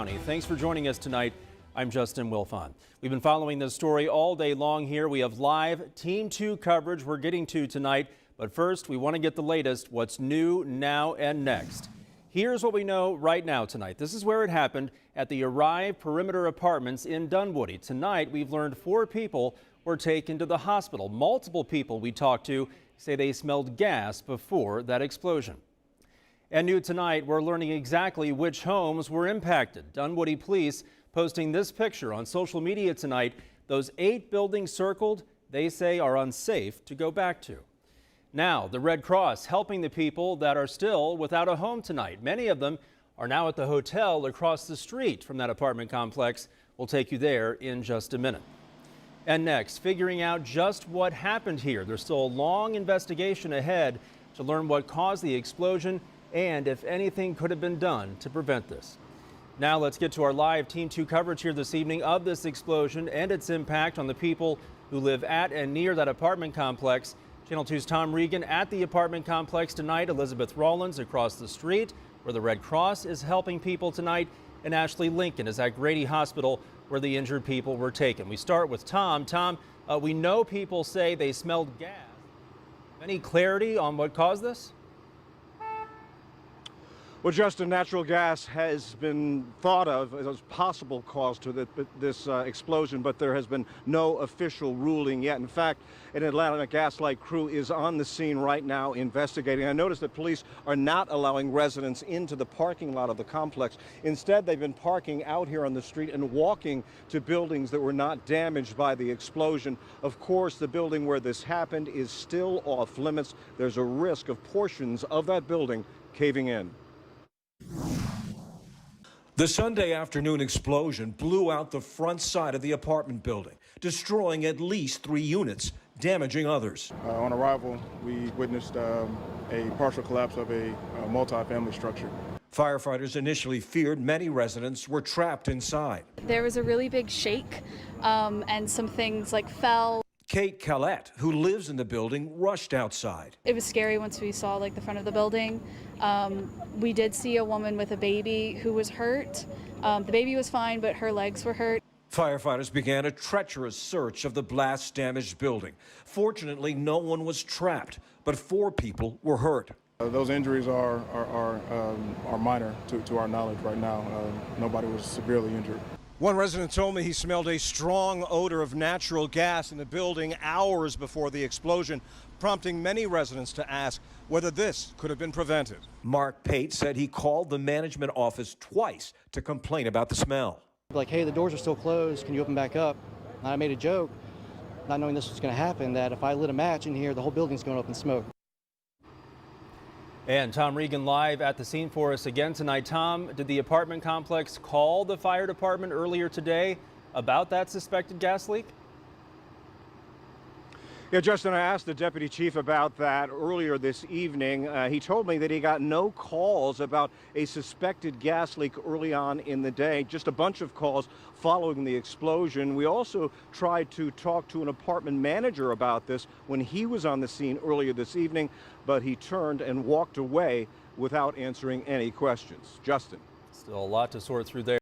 County. Thanks for joining us tonight. I'm Justin Wilfon. We've been following this story all day long here. We have live Team 2 coverage we're getting to tonight. But first, we want to get the latest, what's new now and next. Here's what we know right now tonight. This is where it happened at the Arrive Perimeter Apartments in Dunwoody. Tonight, we've learned 4 people were taken to the hospital. Multiple people we talked to say they smelled gas before that explosion. And new tonight, we're learning exactly which homes were impacted. Dunwoody police posting this picture on social media tonight. Those 8 buildings circled, they say are unsafe to go back to. Now, the Red Cross helping the people that are still without a home tonight. Many of them are now at the hotel across the street from that apartment complex. We'll take you there in just a minute. And next, figuring out just what happened here. There's still a long investigation ahead to learn what caused the explosion and if anything could have been done to prevent this. Now let's get to our live Team 2 coverage here this evening of this explosion and its impact on the people who live at and near that apartment complex. Channel 2's Tom Regan at the apartment complex tonight. Elizabeth Rollins across the street where the Red Cross is helping people tonight. And Ashley Lincoln is at Grady Hospital where the injured people were taken. We start with Tom. Tom, we know people say they smelled gas. Any clarity on what caused this? Well, Justin, natural gas has been thought of as a possible cause to this explosion, but there has been no official ruling yet. In fact, an Atlanta Gas Light crew is on the scene right now investigating. I noticed that police are not allowing residents into the parking lot of the complex. Instead, they've been parking out here on the street and walking to buildings that were not damaged by the explosion. Of course, the building where this happened is still off limits. There's a risk of portions of that building caving in. The Sunday afternoon explosion blew out the front side of the apartment building, destroying at least 3 units, damaging others. On arrival, we witnessed a partial collapse of a multi-family structure. Firefighters initially feared many residents were trapped inside. There was a really big shake and some things like fell. Kate Collette, who lives in the building, rushed outside. It was scary once we saw the front of the building. We did see a woman with a baby who was hurt. The baby was fine, but her legs were hurt. Firefighters began a treacherous search of the blast-damaged building. Fortunately, no one was trapped, but 4 people were hurt. Those injuries are minor to our knowledge right now. Nobody was severely injured. One resident told me he smelled a strong odor of natural gas in the building hours before the explosion, prompting many residents to ask whether this could have been prevented. Mark Pate said he called the management office twice to complain about the smell. Like, hey, the doors are still closed. Can you open back up? And I made a joke, not knowing this was going to happen, that if I lit a match in here, the whole building's going up in smoke. And Tom Regan live at the scene for us again tonight. Tom, did the apartment complex call the fire department earlier today about that suspected gas leak? Yeah, Justin, I asked the deputy chief about that earlier this evening. He told me that he got no calls about a suspected gas leak early on in the day, just a bunch of calls following the explosion. We also tried to talk to an apartment manager about this when he was on the scene earlier this evening, but he turned and walked away without answering any questions. Justin. Still a lot to sort through there.